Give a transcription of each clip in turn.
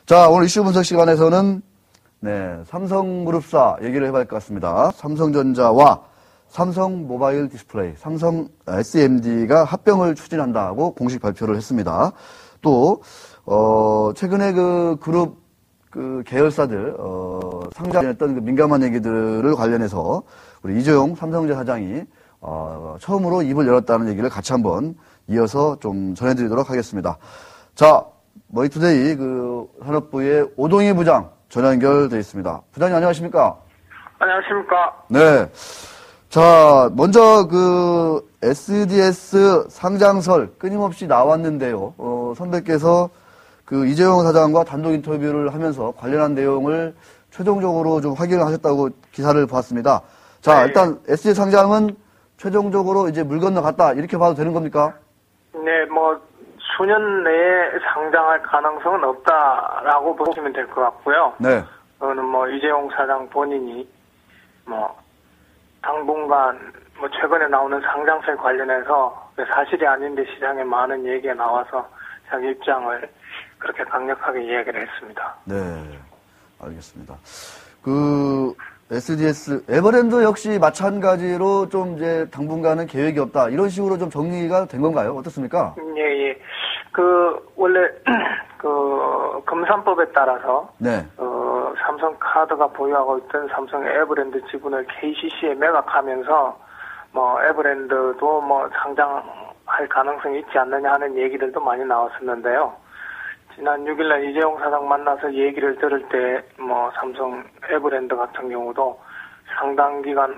자, 오늘 이슈 분석 시간에서는 삼성그룹사 얘기를 해봐야 할 것 같습니다. 삼성전자와 삼성 모바일 디스플레이, 삼성 SMD가 합병을 추진한다고 공식 발표를 했습니다. 또, 최근에 그 그룹 계열사들, 상장했던 그 민감한 얘기들을 관련해서 우리 이재용 삼성전자 사장이, 처음으로 입을 열었다는 얘기를 같이 한번 이어서 좀 전해드리도록 하겠습니다. 자, 머니투데이 산업부의 오동희 부장 전화 연결되어 있습니다. 부장님 안녕하십니까? 안녕하십니까? 네. 자, 먼저 SDS 상장설 끊임없이 나왔는데요. 선배께서 이재용 사장과 단독 인터뷰를 하면서 관련한 내용을 최종적으로 좀 확인을 하셨다고 기사를 보았습니다. 자, 네. 일단 SDS 상장은 최종적으로 이제 물 건너갔다 이렇게 봐도 되는 겁니까? 네, 수년 내에 상장할 가능성은 없다라고 보시면 될 것 같고요. 네. 그거는 이재용 사장 본인이 당분간 최근에 나오는 상장세 관련해서 사실이 아닌데 시장에 많은 얘기가 나와서 자기 입장을 그렇게 강력하게 이야기를 했습니다. 네, 알겠습니다. SDS 에버랜드 역시 마찬가지로 좀 이제 당분간은 계획이 없다 이런 식으로 좀 정리가 된 건가요? 어떻습니까? 예. 원래 금산법에 따라서 네. 삼성카드가 보유하고 있던 삼성 에버랜드 지분을 KCC에 매각하면서 에버랜드도 상장할 가능성이 있지 않느냐 하는 얘기들도 많이 나왔었는데요. 지난 6일날 이재용 사장 만나서 얘기를 들을 때 삼성 에버랜드 같은 경우도 상당 기간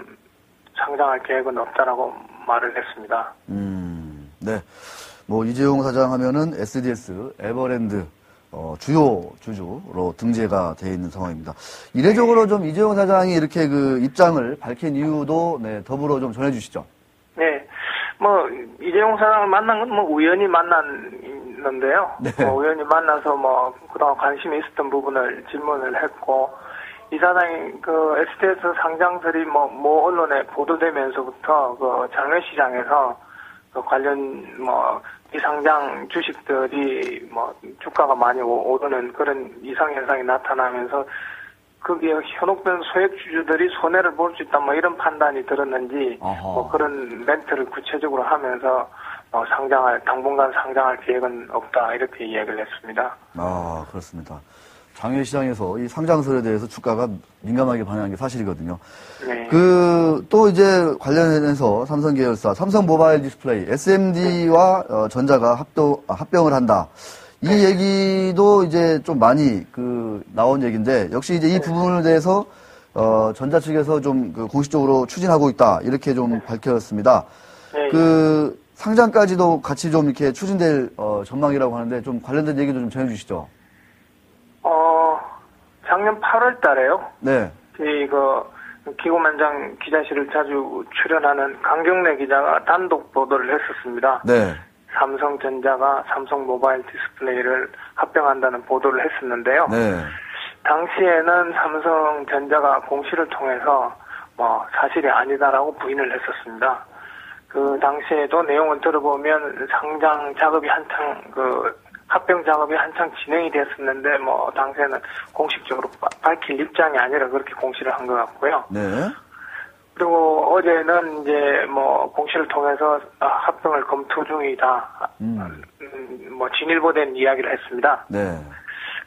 상장할 계획은 없다라고 말을 했습니다. 네. 이재용 사장 하면은 SDS 에버랜드 주요 주주로 등재가 돼 있는 상황입니다. 이례적으로 좀 이재용 사장이 이렇게 입장을 밝힌 이유도 더불어 좀 전해 주시죠. 네. 이재용 사장을 만난 건 우연히 만났는데요. 네. 우연히 만나서 그동안 관심이 있었던 부분을 질문을 했고, 이 사장이 SDS 상장설이 언론에 보도되면서부터 장외시장에서 관련 비상장 주식들이 주가가 많이 오르는 그런 이상 현상이 나타나면서 거기에 현혹된 소액 주주들이 손해를 볼 수 있다 이런 판단이 들었는지 그런 멘트를 구체적으로 하면서 당분간 상장할 계획은 없다 이렇게 이야기를 했습니다. 아, 그렇습니다. 장외시장에서 이 상장설에 대해서 주가가 민감하게 반응한 게 사실이거든요. 네. 또 이제 관련해서 삼성 계열사, 삼성 모바일 디스플레이, SMD와 전자가 합병을 한다. 이 얘기도 이제 좀 많이 나온 얘기인데, 역시 이제 이 부분에 대해서, 전자 측에서 좀 공식적으로 추진하고 있다. 이렇게 좀 밝혔습니다. 네. 상장까지도 같이 좀 이렇게 추진될, 전망이라고 하는데, 좀 관련된 얘기도 좀 전해주시죠. 작년 8월 달에요. 네. 기고만장 기자실을 자주 출연하는 강경래 기자가 단독 보도를 했었습니다. 네. 삼성전자가 삼성 모바일 디스플레이를 합병한다는 보도를 했었는데요. 네. 당시에는 삼성전자가 공시를 통해서 사실이 아니다라고 부인을 했었습니다. 그 당시에도 내용을 들어보면 상장 작업이 한창 합병 작업이 한창 진행이 됐었는데 당시에는 공식적으로 밝힐 입장이 아니라 그렇게 공시를 한 것 같고요. 네. 그리고 어제는 이제 공시를 통해서 합병을 검토 중이다. 진일보된 이야기를 했습니다. 네.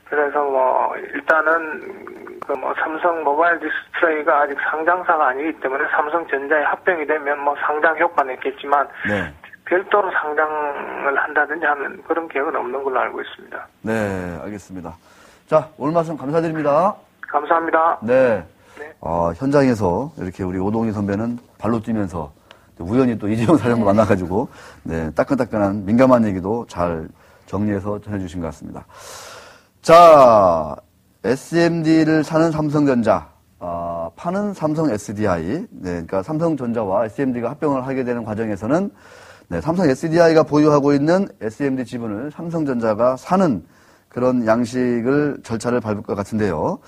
그래서 일단은 삼성 모바일 디스플레이가 아직 상장사가 아니기 때문에 삼성전자에 합병이 되면 상장 효과는 있겠지만 네. 별도로 상장을 한다든지 하는 그런 계획은 없는 걸로 알고 있습니다. 네, 알겠습니다. 자, 오늘 말씀 감사드립니다. 감사합니다. 네. 네. 현장에서 이렇게 우리 오동희 선배는 발로 뛰면서 우연히 또 이재용 사장도 만나가지고 따끈따끈한 민감한 얘기도 잘 정리해서 전해주신 것 같습니다. 자, SMD를 사는 삼성전자, 파는 삼성 SDI, 그러니까 삼성전자와 SMD가 합병을 하게 되는 과정에서는 삼성 SDI가 보유하고 있는 SMD 지분을 삼성전자가 사는 그런 절차를 밟을 것 같은데요.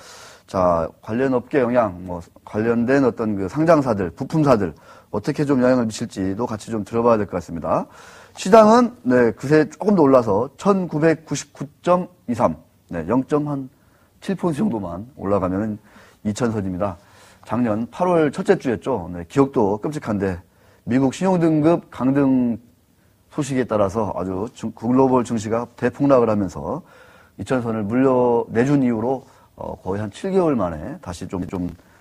자, 관련 업계 영향, 관련된 어떤 상장사들, 부품사들, 어떻게 좀 영향을 미칠지도 같이 좀 들어봐야 될 것 같습니다. 시장은, 그새 조금 더 올라서 1999.23, 네, 0.7% 정도만 올라가면은 2000선입니다. 작년 8월 첫째 주였죠. 네, 기억도 끔찍한데 미국 신용등급 강등 소식에 따라서 아주 글로벌 증시가 대폭락을 하면서 2000선을 물려내준 이후로 거의 한 7개월 만에 다시 좀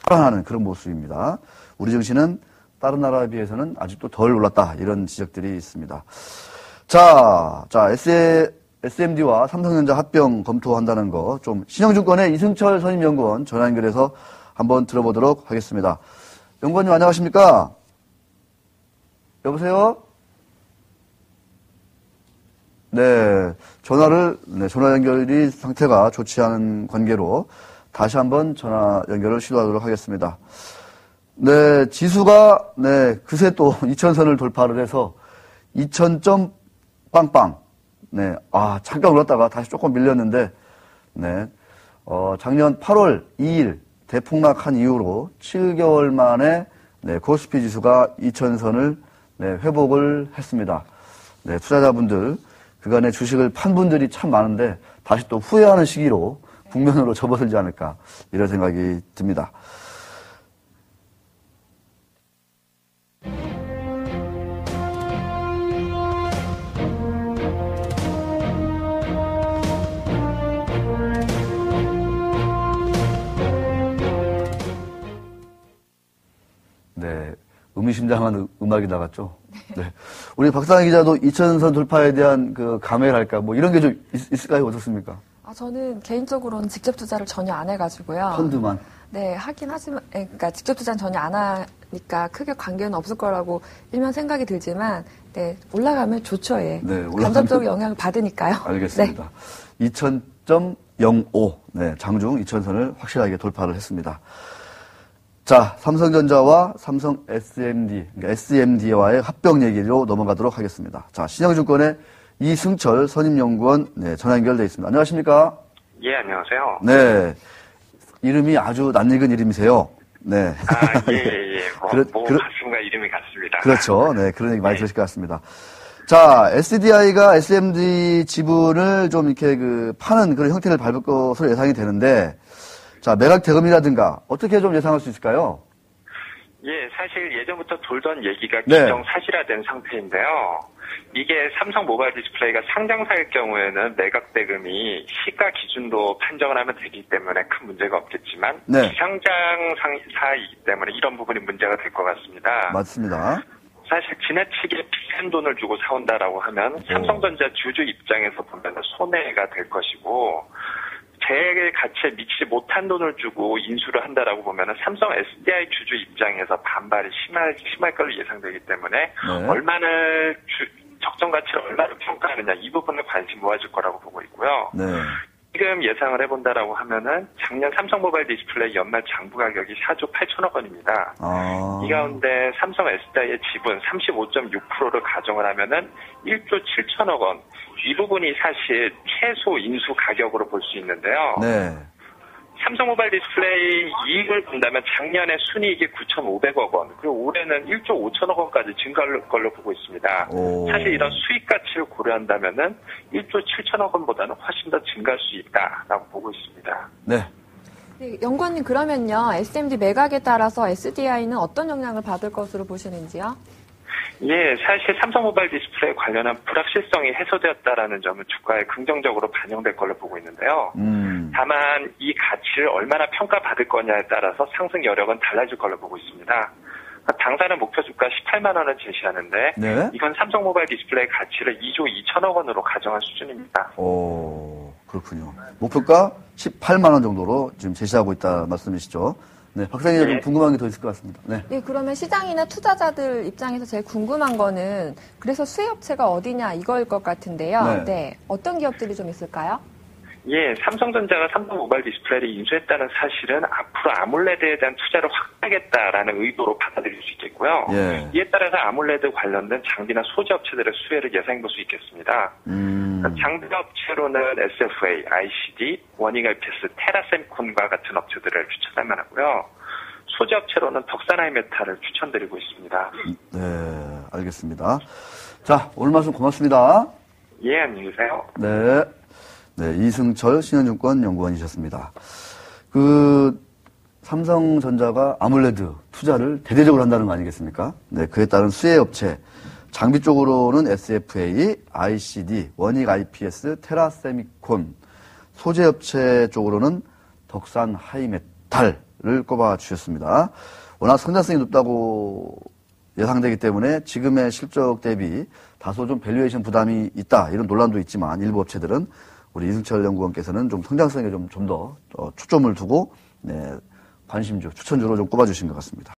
살아나는 그런 모습입니다. 우리 증시는 다른 나라에 비해서는 아직도 덜 올랐다 이런 지적들이 있습니다. 자 SMD와 삼성전자 합병 검토한다는 거 좀 신영증권의 이승철 선임연구원 전화 연결해서 한번 들어보도록 하겠습니다. 연구원님 안녕하십니까? 여보세요? 네, 전화 연결이 상태가 좋지 않은 관계로 다시 한번 전화 연결을 시도하도록 하겠습니다. 네, 지수가, 네, 그새 또 2000선을 돌파를 해서 2000점 빵빵. 네, 잠깐 올랐다가 다시 조금 밀렸는데, 네, 작년 8월 2일 대폭락한 이후로 7개월 만에, 네, 코스피 지수가 2000선을, 네, 회복을 했습니다. 네, 투자자분들, 그간의 주식을 판 분들이 참 많은데 다시 또 후회하는 시기로 국면으로 접어들지 않을까 이런 생각이 듭니다. 네, 의미심장한 음악이 나갔죠. 네. 우리 박상희 기자도 2000선 돌파에 대한 그 감회랄까, 뭐 이런 게 좀 있을까요? 어떻습니까? 저는 개인적으로는 직접 투자를 전혀 안 해가지고요. 펀드만? 네, 하긴 하지만, 그러니까 직접 투자는 전혀 안 하니까 크게 관계는 없을 거라고 일면 생각이 들지만, 네, 올라가면 좋죠, 예. 네, 간접적으로 영향을 받으니까요. 알겠습니다. 네. 2000.05, 네, 장중 2000선을 확실하게 돌파를 했습니다. 자, 삼성전자와 삼성 SMD, 그러니까 SMD와의 합병 얘기로 넘어가도록 하겠습니다. 자, 신영증권의 이승철 선임연구원, 네, 전화 연결되어 있습니다. 안녕하십니까? 예, 안녕하세요. 네. 이름이 아주 낯익은 이름이세요. 네. 예. 가슴과 이름이 같습니다. 그렇죠. 네, 그런 얘기 많이 들으실 것 같습니다. 자, SDI가 SMD 지분을 좀 이렇게 파는 그런 형태를 밟을 것으로 예상이 되는데, 자, 매각 대금이라든가 어떻게 좀 예상할 수 있을까요? 예, 사실 예전부터 돌던 얘기가 기정사실화된 상태인데요. 이게 삼성 모바일 디스플레이가 상장사일 경우에는 매각 대금이 시가 기준도 판정을 하면 되기 때문에 큰 문제가 없겠지만 비상장사이기 때문에 이런 부분이 문제가 될 것 같습니다. 맞습니다. 사실 지나치게 비싼 돈을 주고 사온다라고 하면 삼성전자 주주 입장에서 보면 손해가 될 것이고 제 가치에 미치지 못한 돈을 주고 인수를 한다라고 보면 삼성 SDI 주주 입장에서 반발이 심할 걸로 예상되기 때문에 얼마나 적정 가치를 얼마나 평가하느냐 이 부분에 관심 모아질 거라고 보고 있고요. 네. 지금 예상을 해본다라고 하면은 작년 삼성 모바일 디스플레이 연말 장부 가격이 4조 8천억 원입니다. 이 가운데 삼성 SDI의 지분 35.6%를 가정을 하면은 1조 7천억 원. 이 부분이 사실 최소 인수 가격으로 볼 수 있는데요. 네. 삼성 모바일 디스플레이 이익을 본다면 작년에 순이익이 9,500억 원, 그리고 올해는 1조 5천억 원까지 증가할 걸로 보고 있습니다. 사실 이런 수익 가치를 고려한다면은 1조 7천억 원보다는 훨씬 더 증가할 수 있다라고 보고 있습니다. 네. 네, 연구원님 그러면요, SMD 매각에 따라서 SDI는 어떤 영향을 받을 것으로 보시는지요? 예, 사실 삼성 모바일 디스플레이 관련한 불확실성이 해소되었다라는 점은 주가에 긍정적으로 반영될 걸로 보고 있는데요. 다만 이 가치를 얼마나 평가받을 거냐에 따라서 상승 여력은 달라질 걸로 보고 있습니다. 당사는 목표 주가 18만 원을 제시하는데 네? 이건 삼성 모바일 디스플레이 가치를 2조 2천억 원으로 가정한 수준입니다. 오, 그렇군요. 목표가 18만 원 정도로 지금 제시하고 있다 말씀이시죠? 네, 박사님 좀 궁금한 게 더 있을 것 같습니다. 네. 네, 그러면 시장이나 투자자들 입장에서 제일 궁금한 거는 그래서 수혜업체가 어디냐 이거일 것 같은데요. 네, 어떤 기업들이 좀 있을까요? 예, 삼성전자가 삼성 모바일 디스플레이를 인수했다는 사실은 앞으로 아몰레드에 대한 투자를 확대하겠다라는 의도로 받아들일 수 있겠고요. 예. 이에 따라서 아몰레드 관련된 장비나 소재 업체들의 수혜를 예상해 볼 수 있겠습니다. 장비 업체로는 SFA, ICD, 워닝 LPS, 테라셈콘과 같은 업체들을 추천할 만하고요. 소재 업체로는 덕산하이메탈을 추천드리고 있습니다. 네, 알겠습니다. 자, 오늘 말씀 고맙습니다. 예, 안녕히 계세요. 네. 네, 이승철 신현증권 연구원이셨습니다. 삼성전자가 아몰레드 투자를 대대적으로 한다는 거 아니겠습니까? 네, 그에 따른 수혜 업체, 장비 쪽으로는 SFA, ICD, 원익 IPS, 테라세미콘, 소재 업체 쪽으로는 덕산 하이메탈을 꼽아 주셨습니다. 워낙 성장성이 높다고 예상되기 때문에 지금의 실적 대비 다소 좀 밸류에이션 부담이 있다, 이런 논란도 있지만 일부 업체들은 우리 이승철 연구원께서는 좀 성장성에 좀 더 초점을 두고, 네, 관심주, 추천주로 좀 꼽아주신 것 같습니다.